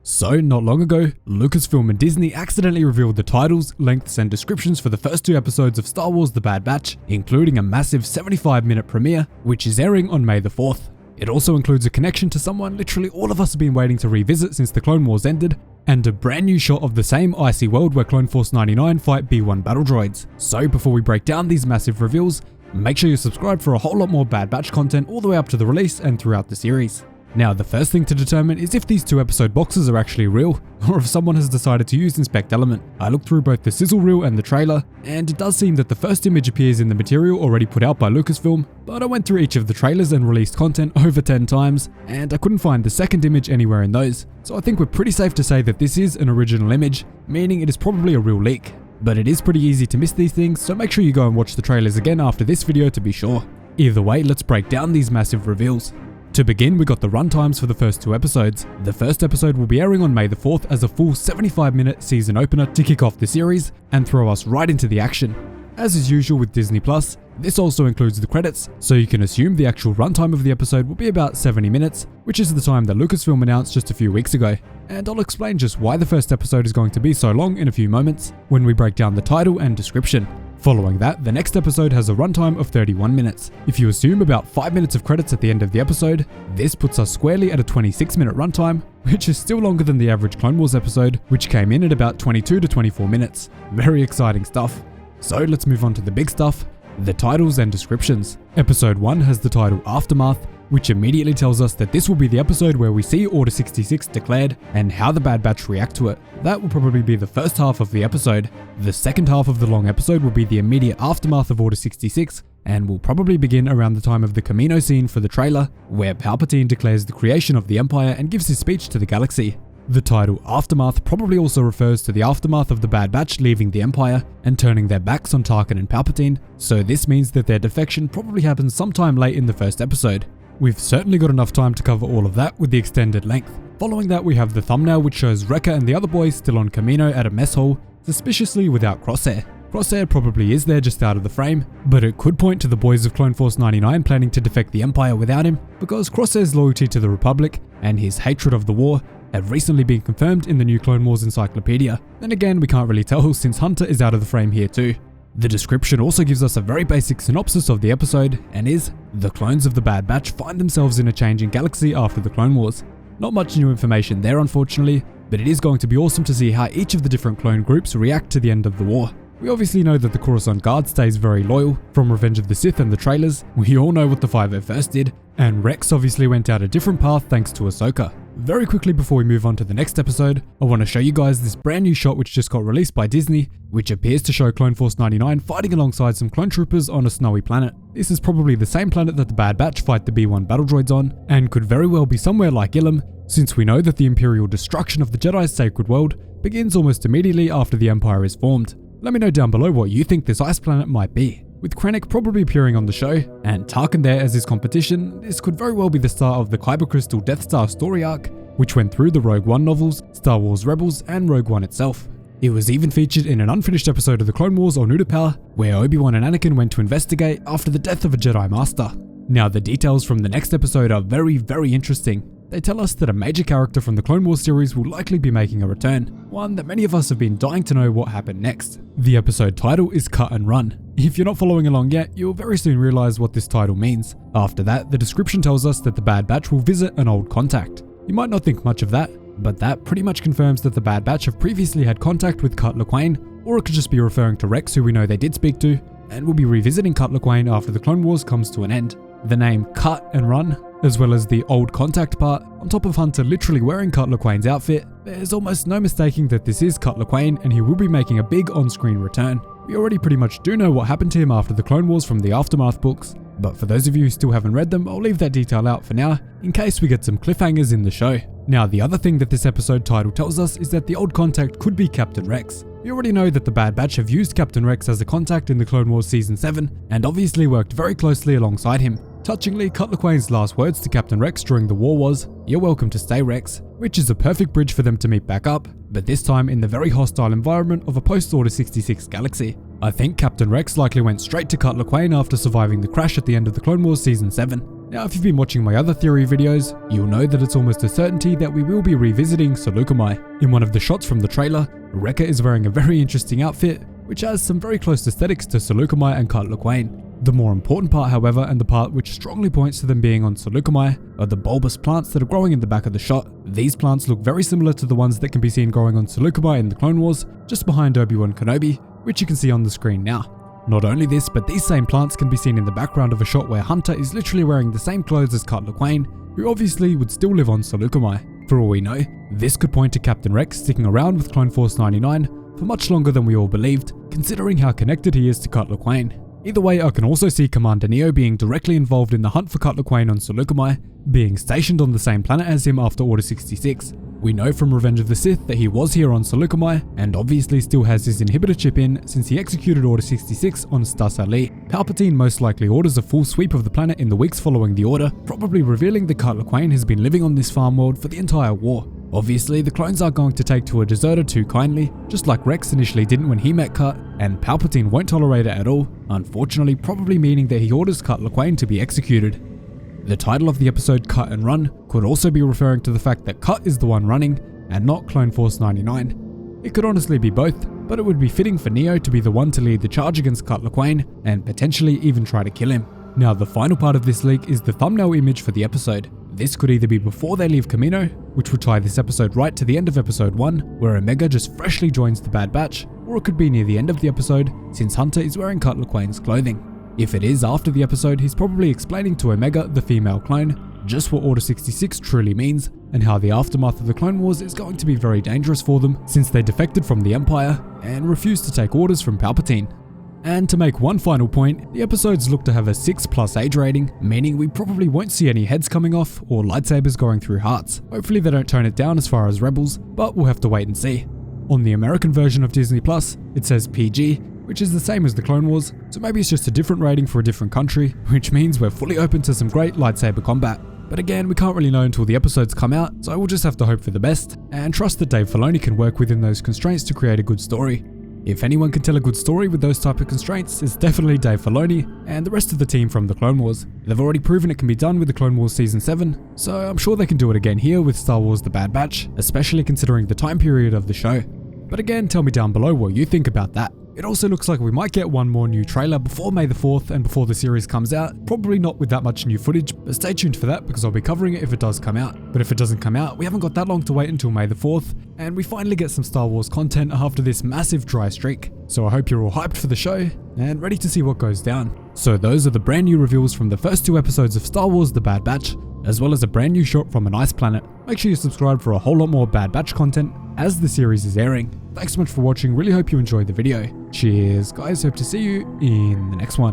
So, not long ago, Lucasfilm and Disney accidentally revealed the titles, lengths, and descriptions for the first 2 episodes of Star Wars The Bad Batch, including a massive 75-minute premiere, which is airing on May the 4th. It also includes a connection to someone literally all of us have been waiting to revisit since the Clone Wars ended, and a brand new shot of the same icy world where Clone Force 99 fight B1 battle droids. So before we break down these massive reveals, make sure you subscribe for a whole lot more Bad Batch content all the way up to the release and throughout the series. Now, the first thing to determine is if these 2 episode boxes are actually real, or if someone has decided to use Inspect Element. I looked through both the sizzle reel and the trailer, and it does seem that the first image appears in the material already put out by Lucasfilm, but I went through each of the trailers and released content over 10 times, and I couldn't find the second image anywhere in those. So I think we're pretty safe to say that this is an original image, meaning it is probably a real leak. But it is pretty easy to miss these things, so make sure you go and watch the trailers again after this video to be sure. Either way, let's break down these massive reveals. To begin, we got the runtimes for the first 2 episodes. The first episode will be airing on May the 4th as a full 75-minute season opener to kick off the series and throw us right into the action. As is usual with Disney+, this also includes the credits, so you can assume the actual runtime of the episode will be about 70 minutes, which is the time that Lucasfilm announced just a few weeks ago. And I'll explain just why the first episode is going to be so long in a few moments, when we break down the title and description. Following that, the next episode has a runtime of 31 minutes. If you assume about 5 minutes of credits at the end of the episode, this puts us squarely at a 26-minute runtime, which is still longer than the average Clone Wars episode, which came in at about 22 to 24 minutes. Very exciting stuff. So let's move on to the big stuff, the titles and descriptions. Episode 1 has the title Aftermath, which immediately tells us that this will be the episode where we see Order 66 declared and how the Bad Batch react to it. That will probably be the first half of the episode. The second half of the long episode will be the immediate aftermath of Order 66 and will probably begin around the time of the Camino scene for the trailer, where Palpatine declares the creation of the Empire and gives his speech to the galaxy. The title Aftermath probably also refers to the aftermath of the Bad Batch leaving the Empire and turning their backs on Tarkin and Palpatine, so this means that their defection probably happens sometime late in the first episode. We've certainly got enough time to cover all of that with the extended length. Following that, we have the thumbnail which shows Wrecker and the other boys still on Camino at a mess hall, suspiciously without Crosshair. Crosshair probably is there just out of the frame, but it could point to the boys of Clone Force 99 planning to defect the Empire without him, because Crosshair's loyalty to the Republic and his hatred of the war have recently been confirmed in the new Clone Wars encyclopedia. Then again, we can't really tell since Hunter is out of the frame here too. The description also gives us a very basic synopsis of the episode, and is, the clones of the Bad Batch find themselves in a changing galaxy after the Clone Wars. Not much new information there unfortunately, but it is going to be awesome to see how each of the different clone groups react to the end of the war. We obviously know that the Coruscant Guard stays very loyal, from Revenge of the Sith and the trailers. We all know what the 501st did, and Rex obviously went out a different path thanks to Ahsoka. Very quickly before we move on to the next episode, I want to show you guys this brand new shot which just got released by Disney, which appears to show Clone Force 99 fighting alongside some clone troopers on a snowy planet. This is probably the same planet that the Bad Batch fight the B1 battle droids on, and could very well be somewhere like Ilum, since we know that the Imperial destruction of the Jedi's sacred world begins almost immediately after the Empire is formed. Let me know down below what you think this ice planet might be. With Krennic probably appearing on the show, and Tarkin there as his competition, this could very well be the start of the Kyber Crystal Death Star story arc, which went through the Rogue One novels, Star Wars Rebels, and Rogue One itself. It was even featured in an unfinished episode of the Clone Wars on Utapau, where Obi-Wan and Anakin went to investigate after the death of a Jedi Master. Now, the details from the next episode are very, very interesting. They tell us that a major character from the Clone Wars series will likely be making a return, one that many of us have been dying to know what happened next. The episode title is Cut and Run. If you're not following along yet, you'll very soon realize what this title means. After that, the description tells us that the Bad Batch will visit an old contact. You might not think much of that, but that pretty much confirms that the Bad Batch have previously had contact with Cut Lawquane, or it could just be referring to Rex, who we know they did speak to, and will be revisiting Cut Lawquane after the Clone Wars comes to an end. The name Cut and Run, as well as the old contact part, on top of Hunter literally wearing Cut Lawquane's outfit, there's almost no mistaking that this is Cut Lawquane and he will be making a big on-screen return. We already pretty much do know what happened to him after the Clone Wars from the Aftermath books, but for those of you who still haven't read them, I'll leave that detail out for now, in case we get some cliffhangers in the show. Now, the other thing that this episode title tells us is that the old contact could be Captain Rex. We already know that the Bad Batch have used Captain Rex as a contact in the Clone Wars Season 7, and obviously worked very closely alongside him. Touchingly, Cut Lawquane's last words to Captain Rex during the war was, "You're welcome to stay, Rex," which is a perfect bridge for them to meet back up, but this time in the very hostile environment of a post-Order 66 galaxy. I think Captain Rex likely went straight to Cut Lawquane after surviving the crash at the end of the Clone Wars Season 7, Now, if you've been watching my other theory videos, you'll know that it's almost a certainty that we will be revisiting Seleucami. In one of the shots from the trailer, Wrecker is wearing a very interesting outfit, which has some very close aesthetics to Seleucami and Cut Lawquane. The more important part, however, and the part which strongly points to them being on Seleucami, are the bulbous plants that are growing in the back of the shot. These plants look very similar to the ones that can be seen growing on Seleucami in the Clone Wars, just behind Obi-Wan Kenobi, which you can see on the screen now. Not only this, but these same plants can be seen in the background of a shot where Hunter is literally wearing the same clothes as Cut Lawquane, who obviously would still live on Seleucami. For all we know, this could point to Captain Rex sticking around with Clone Force 99 for much longer than we all believed, considering how connected he is to Cut Lawquane. Either way, I can also see Commander Neo being directly involved in the hunt for Cut Lawquane on Seleucami, being stationed on the same planet as him after Order 66. We know from Revenge of the Sith that he was here on Seleucami, and obviously still has his inhibitor chip in since he executed Order 66 on Stas Ali. Palpatine most likely orders a full sweep of the planet in the weeks following the order, probably revealing that Cut Lawquane has been living on this farm world for the entire war. Obviously, the clones aren't going to take to a deserter too kindly, just like Rex initially didn't when he met Cut, and Palpatine won't tolerate it at all, unfortunately probably meaning that he orders Cut Lawquane to be executed. The title of the episode, Cut and Run, could also be referring to the fact that Cut is the one running, and not Clone Force 99. It could honestly be both, but it would be fitting for Neo to be the one to lead the charge against Cut Lawquane, and potentially even try to kill him. Now, the final part of this leak is the thumbnail image for the episode. This could either be before they leave Kamino, which would tie this episode right to the end of episode 1, where Omega just freshly joins the Bad Batch, or it could be near the end of the episode, since Hunter is wearing Cut Lawquane's clothing. If it is after the episode, he's probably explaining to Omega, the female clone, just what Order 66 truly means, and how the aftermath of the Clone Wars is going to be very dangerous for them, since they defected from the Empire, and refused to take orders from Palpatine. And to make one final point, the episodes look to have a 6+ age rating, meaning we probably won't see any heads coming off or lightsabers going through hearts. Hopefully they don't tone it down as far as Rebels, but we'll have to wait and see. On the American version of Disney+, it says PG, which is the same as the Clone Wars, so maybe it's just a different rating for a different country, which means we're fully open to some great lightsaber combat. But again, we can't really know until the episodes come out, so we'll just have to hope for the best, and trust that Dave Filoni can work within those constraints to create a good story. If anyone can tell a good story with those type of constraints, it's definitely Dave Filoni and the rest of the team from the Clone Wars. They've already proven it can be done with the Clone Wars Season 7, so I'm sure they can do it again here with Star Wars The Bad Batch, especially considering the time period of the show. But again, tell me down below what you think about that. It also looks like we might get one more new trailer before May the 4th and before the series comes out. Probably not with that much new footage, but stay tuned for that because I'll be covering it if it does come out. But if it doesn't come out, we haven't got that long to wait until May the 4th, and we finally get some Star Wars content after this massive dry streak. So I hope you're all hyped for the show and ready to see what goes down. So those are the brand new reveals from the first 2 episodes of Star Wars The Bad Batch, as well as a brand new shot from an ice planet. Make sure you subscribe for a whole lot more Bad Batch content as the series is airing. Thanks so much for watching, really hope you enjoyed the video. Cheers guys, hope to see you in the next one.